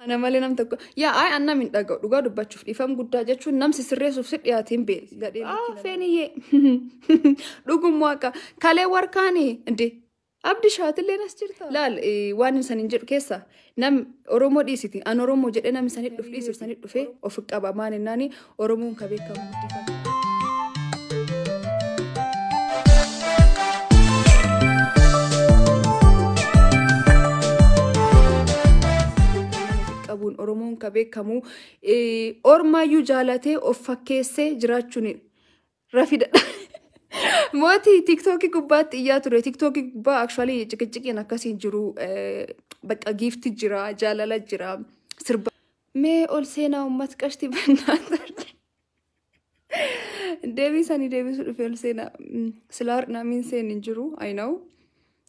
Ana malee nam tokko yaa ay anna min dhaga'u dhugaa dubbachuuf dhiifam guddaa jechuun namsi sirreessuuf si dhiyaatiin bee gadhee feeniyyee dhugummaa akka kalee warkaanii inde abdi shaatillee nas jirta laal waan isaaniin jedhu keessa nam Oromoo dhiisiti an Oromoo jedhee nam isaanii dhuf dhiisir isaanii dhufee of qaba maan ennaani Oromoon ka beekamu guddifata. Oromoon ka beekamu ormaayyuu jaalatee of fakkeessee jiraachuun rafida. Mootii TikTokii gubbaatti iyyaa ture. TikTokii gubbaa actually ciqiciqiin akkasiin jiru bakka giifti jira jaalala jira sirba. Mee ol seenaa uummata qashti bannaata. Deebisanii deebisuu dhufee ol seenaa silaa har'naamiin seenin jiru I know.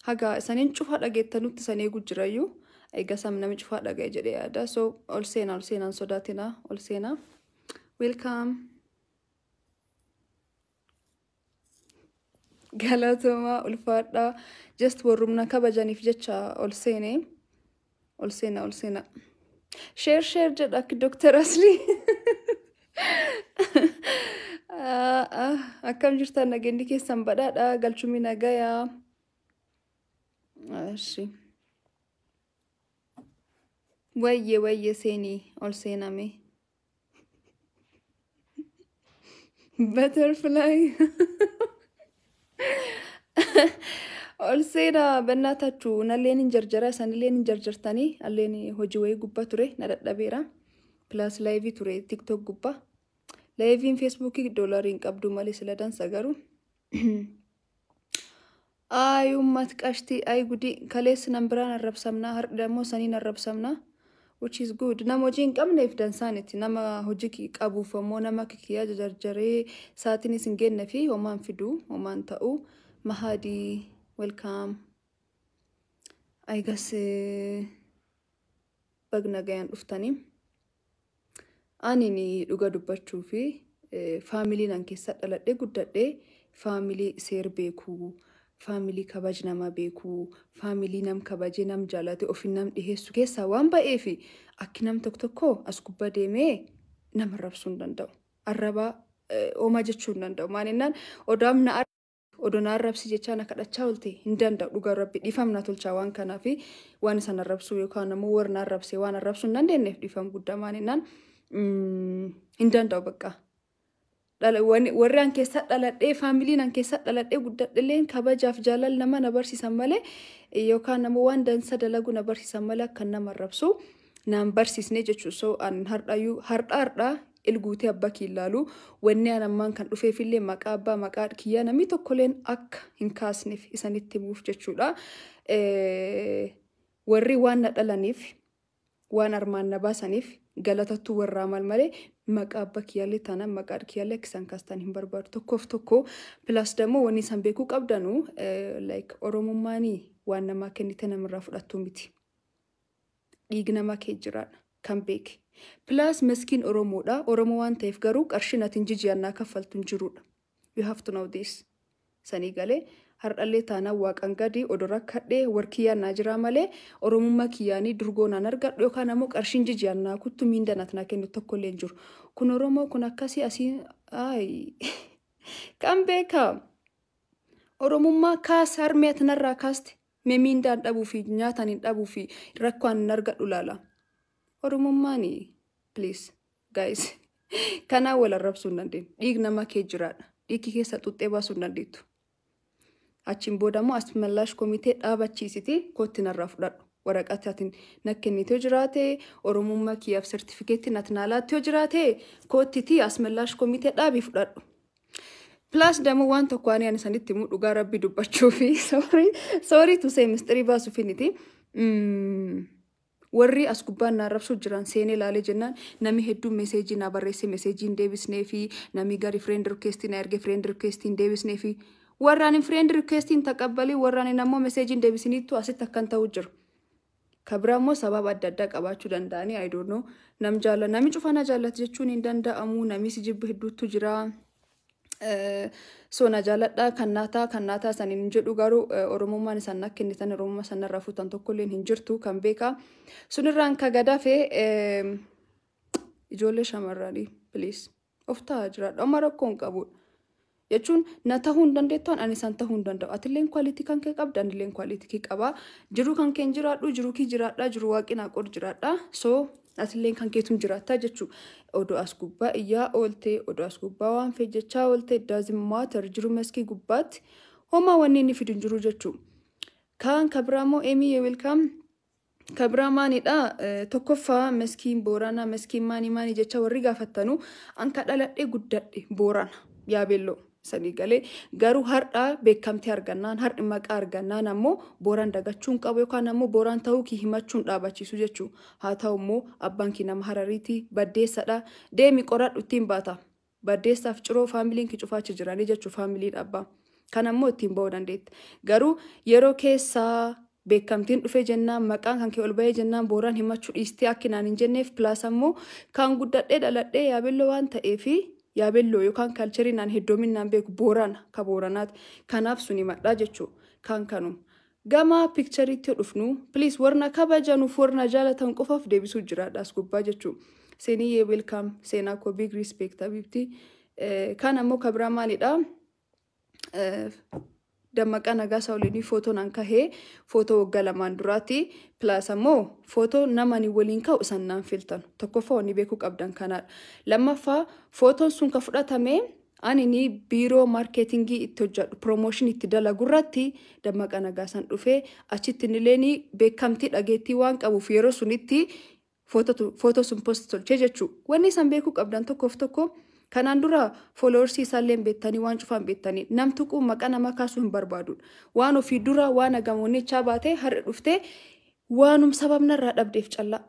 Haga saniin cufa dhageettanutti san eegu jirayyuu. Eegasam namichi fadha ga'e jedhee yaada. So ol seenaan sodaatina ol seenaa. Welcome. Galatoomaa ulfaadha. Just warrumna kabajaniif jecha ol seene. Ol seenaa. Share jedha akka Dr. Asli. Akkam jirtan nageenyi keessan badhaadha. Galchumii nagayaa. Ashi. Wayye seeni ol seename. Butterfly. Ol seenaa bannaatachu nalleen hin jarjara sanilleen hin jarjartanii alleen hojii wayii gubbaa ture na dadhabeera. Plus live ture TikTok gubbaa. Livein Facebookii $1 qabdu malee sila dansa garuu. Ay ummat qashti ay gudi kalees nambiraan arrabsamna hardamo saniin arrabsamna. Which is good. Nama hojii hin qabneef dansaanitti nama hojii qabuuf ammoo nama kiyyaa jarjaree saatinis hin geenne fi homaan fiduu homaan ta'uu mahadii welcome. I guess bagna gayaan dhuftanii. Ani ni dhuga dubbachuu fi faamilii nan keessa dhaladhee guddadhee faamilii seer beekuu. Family kabaj nama beeku, family nam kabaje nam jaalate ofin nam dhiheessu keessaa waan ba'eefi akki nam tokko as gubbaa deemee nama arrabsuu hin danda'u. Arrabaa homaa jechuu hin danda'u. Maalinnaan odoon arrabsi jechaa na kadhachaa oolte hin danda'u. Dhugaa rabbi dhiifamna tolchaa waan kanaafi waan isaan arrabsuu yookaan ammoo warra arrabsee waan arrabsuu hin dandeenyeef dhiifam guddaa maalinnaan hin danda'u bakka. Warri an keessa dhaladhee faamiliin an keessa dhaladhee guddadhilleen kabajaaf jaalal nama na barsiisan malee yookaan nama waan dansa dalagu na barsiisan malee akka nama arrabsu naan barsiisne jechuudha. So an har'aa ilguutee abbaa kiilaalu wanni an ammaan kan dhufeefillee maqaa abbaa maqaa kiyyaa namni tokkolleen akka hin kaasneef isanitti himuuf jechuudha. Warri waan na dhalaniif waan armaan na baasaniif galatattuu warraa malee maqaa abbaa kiyyaalee taanaan maqaa kiyyaalee akkisan kaastan hin barbaadu tokko plus demo wanni san beekuu qabdanu like oromummaanii waan namaa kennite namarraa fudhattuu miti. Dhiig namaa kee jiraadha kan beeke. Plus miskiin Oromoodha. Oromoo waan ta'eef garuu qarshii natiin jijjiirannaa kaffaltu hin jirudha. You have to know this. Sanii galee hardhallee taanaan waaqan gadi odoo rakkadhee warkiyyaan naa jiraa malee Oromummaa kiyyaanii durgoo naan argadhu yookaan ammoo qarshiin jijjiirannaa kuttu miindanat naa kennu tokkollee hin jiru. Kun Oromoo kun akkasii asii kan beekaa Oromummaa kaas harmee atinarraa kaaste mee miindaan dhabuu fi nyaataan hin dhabuu fi rakkoon hin argadhu laala. Oromummaanii please guys kanaa wal arrabsuu hin dandeenyu. Dhiig namaa kee jiraadha. Dhiigii keessa xuxxee baasuu hin dandeettu. Achiin boodammoo asmallash komitee dhaabachiisiti kootti narraa fudhadhu. Waraqaa atiin nakkennitee jiraate Oromummaa kiyyaaf sertifikeetti natnaalaatti yoo jiraate kootti asmallash komitee dhaabii fudhadhu. Plus demo waan tokko ani sanitti himu dhugaa rabbi dubbachuu fi sorry to say mistirii baasuuf niti. Warri as gubbaan na arrabsuu jiran seenee ilaalee jennaan nami hedduu meseejii na barreesse meseejiin deebisnee fi nami gari friend requestii na erge friend requestiin deebisnee fi warraan friend requestiin taqabbalii warraan ammoo meseejiin deebisiniittu asitti akkan ta'uu jiru. Kabira ammoo sababa adda addaa qabaachuu danda'anii I don't know nami cufana jaallatu jechuun hin danda'amu nami si jibbu hedduutu jira. Sona jaaladhaa kannaataa saniin hin jedhu garuu oromummaan isaan akka inni tan oromummaa sanarraa fuutan tokkolleen hin jirtu kan beekaa. Sunirraan ka gadafe ijoollee shamarranii please of taa'aa jiraadha. Amma rakkoo hin qabudha. Jechuun na tahuu hin dandeettaan ani isaan tahuu hin danda'u. Atilleen kwaalitii kan kee qabda anilleen kwaalitii kee qabaa. Jiruu kan kee hin jiraadhu jiruu kee jiraadhaa jiruu waaqinaa qor jiraadhaa. So atilleen kan keetum jiraattaa jechuudha. Odoo as gubbaa iyyaa oolte odoo as gubbaa waan fee jechaa oolte doesn't matter jiruu maskii gubbaatti homaa wanni inni fidu hin jiru jechuudha. Kaan kabiraamoo Amy welcome. Kabira maanidha tokkoffaa maskiin Boorana maskiin maanii jecha warri gaafattanu anka dhaladhee guddadhe Boorana yaabelloo sanii galee garuu har'a beekamtii argannaan har'i maqaa argannaan ammoo Booraan dagachuun qabu yookaan ammoo Booraan ta'uu kii himachuun dhaabachiisu jechuu haa ta'u immoo abbaan kii nama Harariiti baddeessadha deemi qoradhu ittiin baata baddeessaaf ciroo faamiliin kii cufaachi jiranii jechuu faamiliin abbaa kan ammoo ittiin ba'uu dandeetti garuu yeroo keessaa beekamtiin dhufee jennaan maqaan kan kee ol bahee jennaan Booraan himachuu dhiistee akkinaan hin jenneef pilaas ammoo kan guddadhee dhaladhee yaabelloo waan ta'eefi yaabelloo yookaan kalchariinaan heddoominaan beeku Boorana ka Booranaati kanaaf suni madhaa jechuu kan kanum gama pikchariitti dhufnu please warna kabajanuuf warna jaalatan qofaaf deebisuu jiraadha as gubbaa jechuu seenii welcome seenaa koo big respect abibti kan ammoo kabira maalidha Dammaqa Nagaasaa waliin footoon an kahee footoo waggaa lamaan duraati pilaas ammoo footoo namani waliin ka'u sannaan filtan tokkoffaa wanni beekuu qabdan kanaadha lammaffaa footoon sun ka fudhatame ani biiroo maarkeetingii itti hojjedhu promotion itti dalagurratti Dammaqa Nagaasaan dhufee achitti nileeni beekamtii dhageettii waan qabuuf yeroo sunitti footoo sun post tolchee jechuu wanni san beekuu qabdan tokko kanaan dura followers isaallee beektanii waan cufaan beektanii namtuquu maqaa nama kaasuu hin barbaadudha waan ofii dura waan agamoonni baatee har'a dhuftee waanum sababnarraa dhabdeef callaa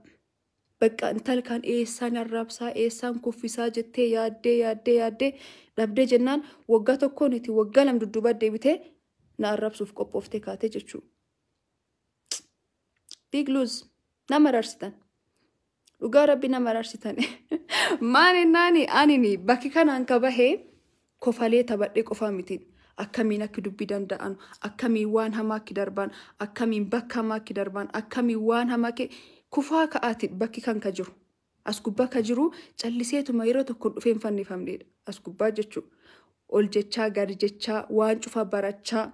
bakka intal kan eessaan arraabsaa eessaan kuffisaa jettee yaaddee dhabdee jennaan waggaa tokkoon itti waggaa lam dudduuba deebitee na arraabsuuf qophooftee kaatee jechuu big lose nama raarsitan dhugaa rabbi nama raarsitan maani anini bakki kanaan kabahee kofalee tabadhee qofaa mitiin akkamiin akka dubbii danda'an akkamiin waan hamaa akka darban akkamiin bakka hamaa akka darban akkamiin waan hamaa kufaa ka'aati bakki kan ka jiru as gubbaa ka jiru calliseetuma yeroo tokko dhufeen fannifamneedha as gubbaa jechuu ol jechaa gad jechaa waan cufaa barachaa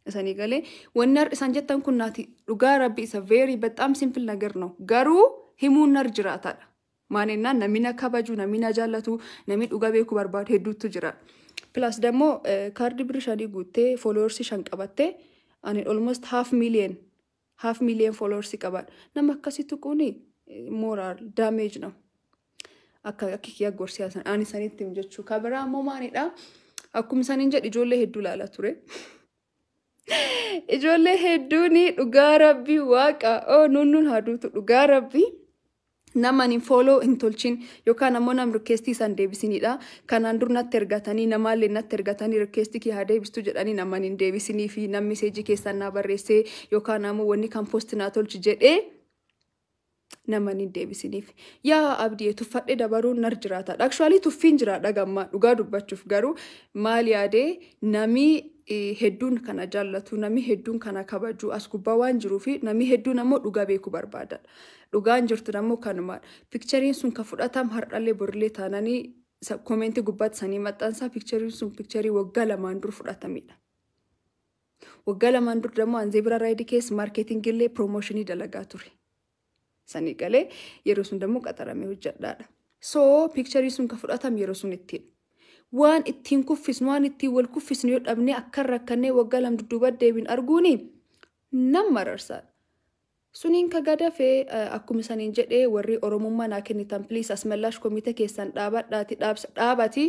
isanii galee wanni har'a isaan jettan kun naati dhugaa rabbi isa very bexaam simple nagar no garuu himuun nar jiraataadha maanennaan namina kabaju namina jaallatu nami dhugaa beeku barbaadu hedduutu jira plus demo kaardi birishanii guuttee followers shan qabattee ani almost half million followers qabaadha nama akkasitti kuni moral damage no akka kiyya gorsiyaasan ani sanitti jechuu kabira ammoo maanidha akkuma saniin jedhi ijoollee hedduu laala ture ijoollee hedduuni dhugaa rabbi waaqa nunnuun haduutu dhugaa rabbi namani follow in tolchin yookaan ammoo nam request isan deebisinidha kanaan dur natti ergatanii namaallee natti ergatanii request kii haa deebistu jedhanii namani hin deebisinii fi nam message keessan na barreessee yookaan ammoo wanni kan post na tolchi jedhee namani hin deebisiniif yaa abdii tuffadhe dabaruun nar jiraata actually tuffiin jiraadha gamma dhugaa dubbachuuf garuu maal yaadee nami hedduun kana jaallatu nami hedduun kana kabaju as gubbaa waan jiruufi nami hedduun ammoo dhugaa beekuu barbaada dhugaan jirtu ammoo kanuma picturein sun ka fudhatam hardhalee borlee taananii comment gubbaatti sanii maxxansa picturein sun picture waggaa lamaan dur fudhatamedha waggaa lamaan dur demo an zebra ride case marketing illee promotion dalagaa ture sanii galee yeroo sun demo qaxaramee hojjedhaadha so picturein sun ka fudhatam yeroo sun ittiin waan ittiin kuffisnu waan ittiin wal kuffisnu yoo dhabne akka rakkannee waggaa lam dudduuba deebin arguuni nama rarsaa suniin ka gadafee akkuma saniin jedhee warri oromummaa naa kennitan please asmallash komitee keessan dhaabati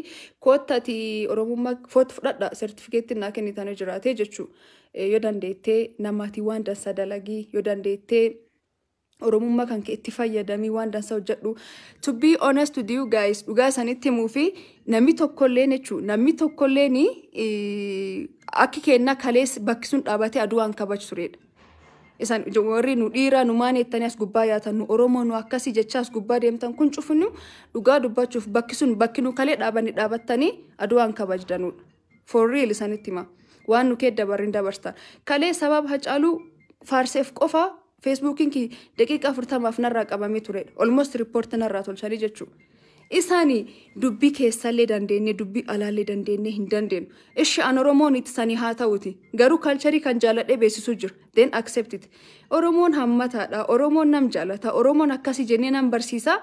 koottati oromummaa foot fudhadha certificate naa kennitan jiraatee jechuu yoo dandeettee namaati waan dansa dalagii yoo dandeettee oromummaa kan itti fayyadamii waan dansa hojjedhu to be honest with you guys dhugaa sanitti muufi namni tokkolleen jechuu namni tokkolleen akki kenna kalees bakki sun dhaabatee aduwaan kabaju turedha isan warri nu dhiira nu maan ettanii as gubbaa yaatan nu Oromoo nu akkasii jecha as gubbaa deemtan kun cufnu dhugaa dubbachuuf bakki sun bakki nu kalee dhaabattanii aduwaan kabajdanudha. For real isanitti hima. Waan nu kee dabarrin dabarstan. Kalee sababa Hacaaluu faarseef qofa Facebookiin ki daqiiqa 40 narraa qabamee ture. Almost report narraa tolchanii jechuudha. Isaanii dubbii keessallee dandeenye dubbii alaallee dandeenye hin dandeenyu. Ishi an Oromoon itti sanii haa ta'uti. Garuu kalcharii kan jaaladhee beeksisuu jira. Then accept it. Oromoon hammataadha. Oromoon nam jaalata. Oromoon akkasii jennee nam barsiisa.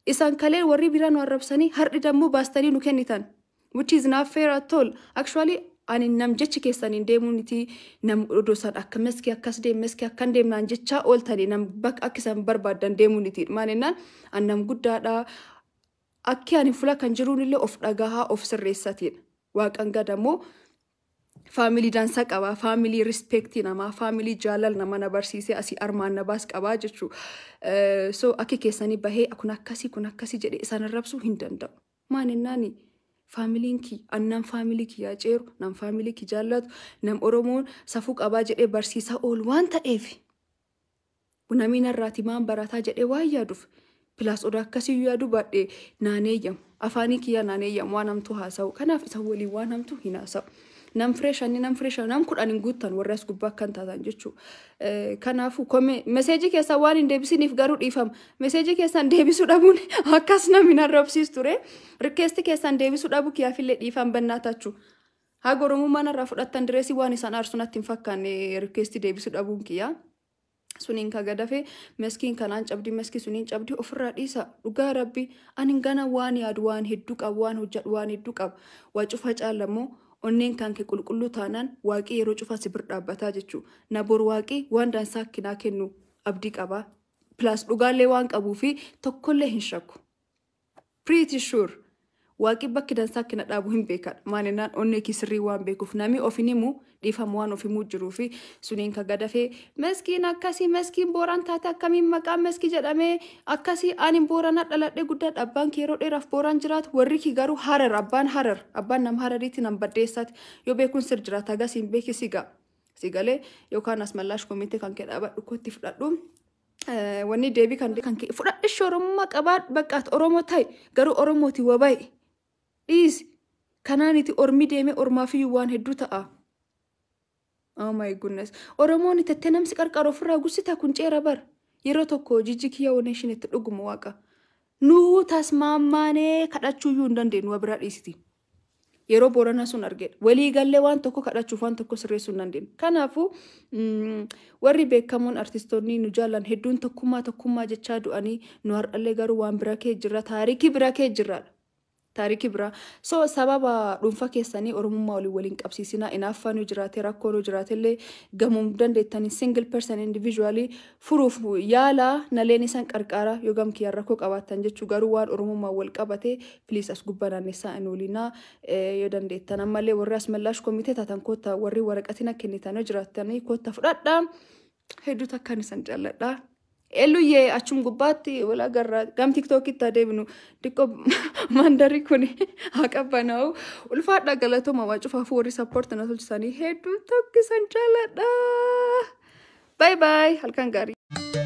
Isaan kalee warri biraan warrabsanii har'i dammoo baastanii nu kennitan. Which is not fair at all. Actually ani nam jechi keessaniin deemuuniti nam odosan akka meski akkas deem meski akkan deemnaan jechaa ooltanii nam bakka akkisan barbaadan deemuuniti. Maalinnaan an nam guddaadha. Akki ani fula kan jiruun illee of dhagahaa of sirreessatiin. Waaqan gadamoo family dansa qaba, family respecti nama, family jaalal nama na barsiisee asii armaan na baas qabaa jechuu. So akki keessanii bahee kun akkasii jedhee isaan arrabsuu hin danda'u. Maalinnaani familiin ki annan family ki yaa ceeru, nam family ki jaallatu, nam Oromoon safuu qabaa jedhee barsiisaa oolu waan ta'eef. Namiin irraati maan barataa jedhee waan yaaduuf. Plus odaa akkasii yaadu baadhee naaneeyyamu. Afaanii kiyya naaneeyyamu waan hamtuu haasa'u. Kanaaf isa waliin waan hamtuu hin haasa'u. Nam fireeshanii nam kudhan hin guuttan warri as gubbaa akkan taatan jechuudha. Kanaafuu meseejii keessaa waan hin deebisiniif garuu dhiifama. Meseejii keessaan deebisuu dhabuun akkas namni narrabsiis ture. Rikeesti keessaan deebisuu dhabuu kiyyaafillee dhiifama bannaatachuu. Haga Oromummaa narraa fudhattan direesii waan isaan aarsunatti hin fakkaanne rikeesti deebisuu dhabuun kiyyaa. Suniin kagadafe meskiin kanaan cabdi meski suniin cabdi ofirraa dhiisa dhugaa rabbi ani gana waan yaadu waan hedduu qabu waan hojjedhu waan hedduu qabu waa cufa caalammoo onneen kan kee qulqulluu taanaan waaqii yeroo cufa si bir dhaabbataa jechuu na bor waaqii waan dansaa kinaa kennu abdii qaba plus dhugaallee waan qabuu fi tokkollee hin shakku pretty sure waaqii bakki dansaa kina dhaabu hin beekadha maalinaan onnee kisirrii waan beekuuf nami ofinimu dhiifamu waan ofimuu jiruu fi suniin kagadafe meskiin akkasii meskiin booraan taate akkamiin maqaan meski jedhamee akkasii ani boorana dhaladhee guddaa abbaan kee yeroo dheeraaf booraan jiraatu warri ki garuu harar abbaan nam harariitti nam baddeessaati yoo beekuun sir jiraata agasiin beeki sigalee yookaan asmallaash komitee kan kee dhaabadhu kootti fudhadhu. Wanni deebii kan kee fudhadhish Oromummaa qabaadhu bakkaat Oromoo ta'e garuu Oromooti wabaye. Kanaaniti ormi deeme ormaafiyyuu waan hedduu ta'a. Oh my goodness. Oromoon itti namsi qarqara ofirraa gussita kun ceera bar. Yeroo tokko jijji kiyya oneeshin itti dhuguma waaqa. Nuu tasmaammaanee kadhachuuyyuu hin dandeenyu waa biraa dhiisiti. Yeroo boorana sun argedha. Walii gallee waan tokko kadhachuuf waan tokko sirreessuu hin dandeenyu. Kanaafuu warri beekamoon artistoonni nu jaallan hedduun tokkummaa jechaa du'anii nu har'allee garuu waan bira kee jirra taarikii bira kee jirraadha. Taarikii bira. So sababa dhuunfaa keessanii Oromummaa waliin qabsiisinaa inaaffaan jiraate rakkoon jiraatellee gamuun dandeettanii single person individually furuuf yaala naleen isaan qarqara yoo gamkii rakkoo qabaatan jechuu garuu waan Oromummaa wal qabate please as gubbaa naannessaa in waliinaa yoo dandeettan ammallee warri asmallaash komitee taatan koota warri waraqatina kennitan yoo jiraatanii koota fudhadhaa hedduu takkaan isan jaalladhaa. Eluye achum gubbaatti wala garra gam TikTok itti adeemnu dikko mandari kuni haqabanaa'u ulfaadha galatoma waa cufaaf warri support na tolchisanii hedduu tokkisan jaalladha. Bye bye halkan gaarii.